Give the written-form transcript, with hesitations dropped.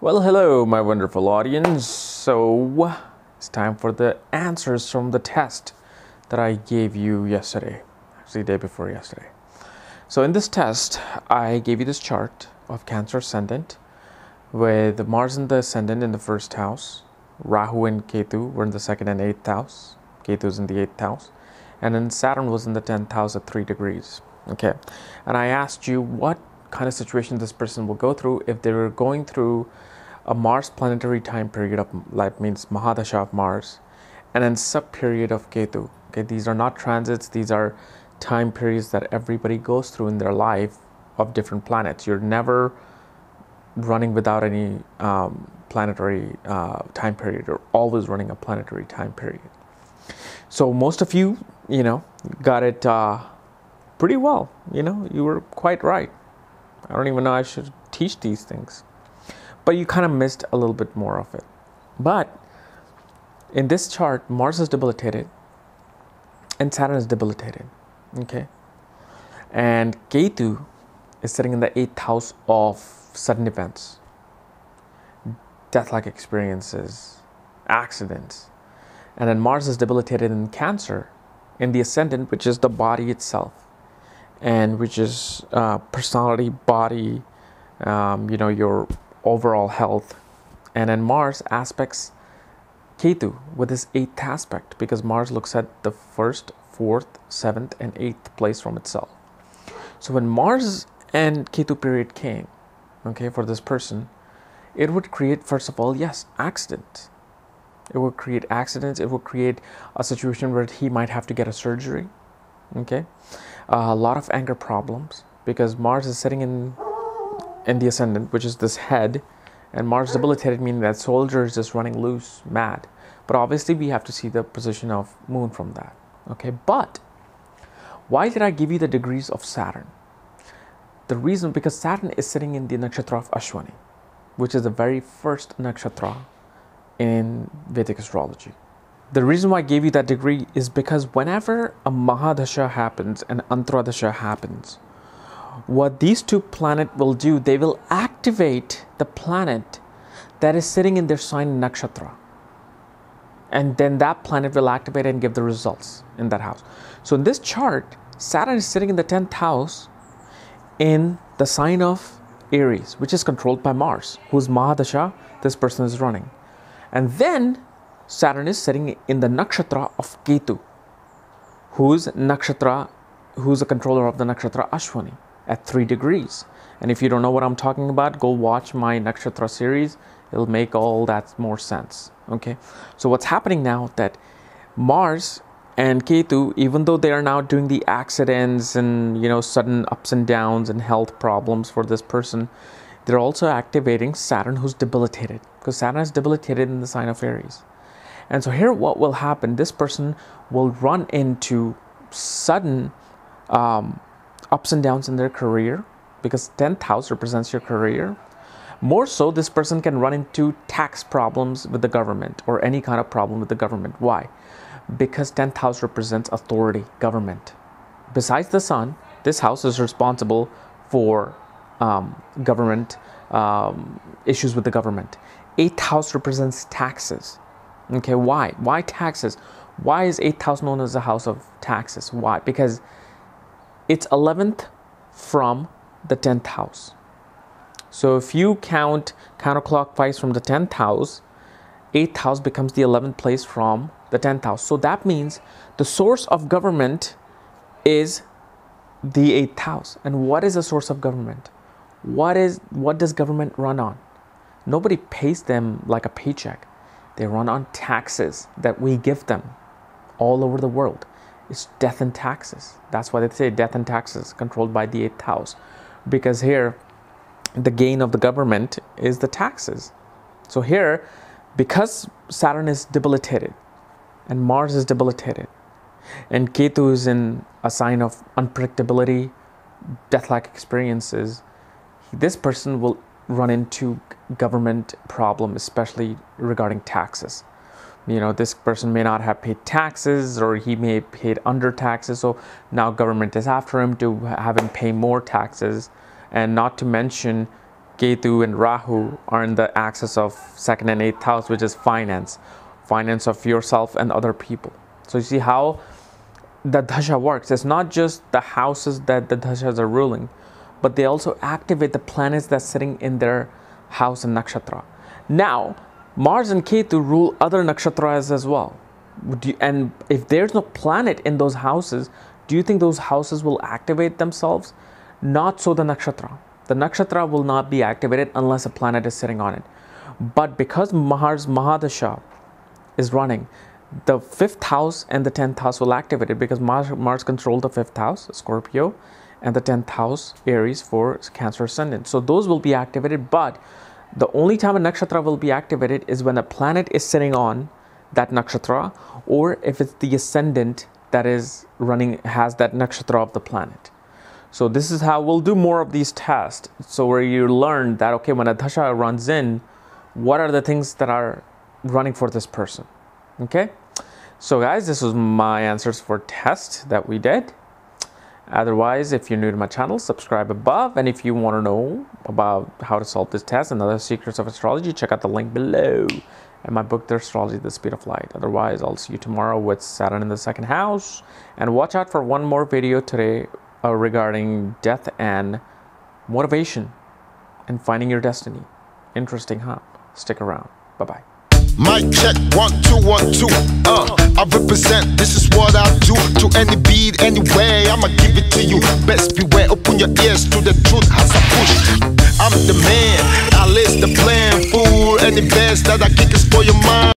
Well, hello, my wonderful audience. So, it's time for the answers from the test that I gave you yesterday, actually, the day before yesterday. So, in this test, I gave you this chart of Cancer ascendant with Mars in the ascendant in the first house, Rahu and Ketu were in the second and eighth house, Ketu's in the eighth house, and then Saturn was in the 10th house at 3 degrees. Okay, and I asked you what kind of situation this person will go through if they were going through a Mars planetary time period of life, means Mahadasha of Mars, and then sub period of Ketu. Okay, these are not transits, these are time periods that everybody goes through in their life of different planets. You're never running without any planetary time period. You're always running a planetary time period. So most of you, got it pretty well. You were quite right. I don't even know I should teach these things. But you kind of missed a little bit more of it. But in this chart, Mars is debilitated and Saturn is debilitated. Okay? And Ketu is sitting in the 8th house of sudden events, death-like experiences, accidents. And then Mars is debilitated in Cancer, in the ascendant, which is the body itself, and which is personality, body, your overall health. And then Mars aspects Ketu with his 8th aspect, because Mars looks at the 1st, 4th, 7th, and 8th place from itself. So when Mars and Ketu period came, okay, for this person, it would create, first of all, yes, accidents. It would create accidents. It would create a situation where he might have to get a surgery. Okay, a lot of anger problems, because Mars is sitting in the ascendant, which is this head, and Mars debilitated, meaning that soldier is just running loose, mad. But obviously we have to see the position of Moon from that. Okay, but why did I give you the degrees of Saturn? The reason, because Saturn is sitting in the nakshatra of Ashwini, which is the very first nakshatra in Vedic astrology. The reason why I gave you that degree is because whenever a Mahadasha happens and Antradasha happens, what these two planets will do, they will activate the planet that is sitting in their sign nakshatra. And then that planet will activate and give the results in that house. So in this chart, Saturn is sitting in the 10th house in the sign of Aries, which is controlled by Mars, whose Mahadasha this person is running. And then Saturn is sitting in the nakshatra of Ketu, who's a controller of the nakshatra Ashwini at 3 degrees. And if you don't know what I'm talking about, go watch my nakshatra series. It'll make all that more sense. Okay, so what's happening now that Mars and Ketu, even though they are now doing the accidents and sudden ups and downs and health problems for this person, they're also activating Saturn, who's debilitated, because Saturn is debilitated in the sign of Aries. And so here what will happen, this person will run into sudden ups and downs in their career, because 10th house represents your career. More so, this person can run into tax problems with the government or any kind of problem with the government. Why? Because 10th house represents authority, government. Besides the sun, this house is responsible for government issues with the government. 8th house represents taxes. Okay, why? Why taxes? Why is 8th house known as the house of taxes? Why? Because it's 11th from the 10th house. So if you count counterclockwise from the 10th house, 8th house becomes the 11th place from the 10th house. So that means the source of government is the 8th house. And what is the source of government? What does government run on? Nobody pays them like a paycheck. They run on taxes that we give them all over the world. It's death and taxes. That's why they say death and taxes controlled by the 8th house. Because here, the gain of the government is the taxes. So here, because Saturn is debilitated and Mars is debilitated and Ketu is in a sign of unpredictability, death-like experiences, this person will run into government problem, especially regarding taxes. This person may not have paid taxes, or he may have paid under taxes, so now government is after him to have him pay more taxes. And not to mention Ketu and Rahu are in the axis of 2nd and 8th house, which is finance of yourself and other people. So you see how the dasha works. It's not just the houses that the dashas are ruling, but they also activate the planets that's sitting in their house and nakshatra. Now, Mars and Ketu rule other nakshatras as well. And if there's no planet in those houses, do you think those houses will activate themselves? Not so the nakshatra. The nakshatra will not be activated unless a planet is sitting on it. But because Mars Mahadasha is running, the 5th house and the 10th house will activate it, because Mars controls the 5th house, Scorpio, and the 10th house, Aries, for Cancer ascendant. So those will be activated, but the only time a nakshatra will be activated is when a planet is sitting on that nakshatra, or if it's the ascendant that is running, has that nakshatra of the planet. So this is how we'll do more of these tests. So where you learn that, okay, when a dasha runs in, what are the things that are running for this person? Okay. So guys, this was my answers for test that we did. Otherwise, if you're new to my channel, subscribe above. And if you want to know about how to solve this test and other secrets of astrology, check out the link below and my book, The Astrology, The Speed of Light. Otherwise, I'll see you tomorrow with Saturn in the 2nd house. And watch out for one more video today regarding death and motivation and finding your destiny. Interesting, huh? Stick around. Bye-bye. Mic check, 1 2 1 2. I represent, this is what I do. To any beat, anyway, I'ma give it to you. Best beware, open your ears to the truth as I push. I'm the man, I list the plan. Fool, any best that I kick is for your mind.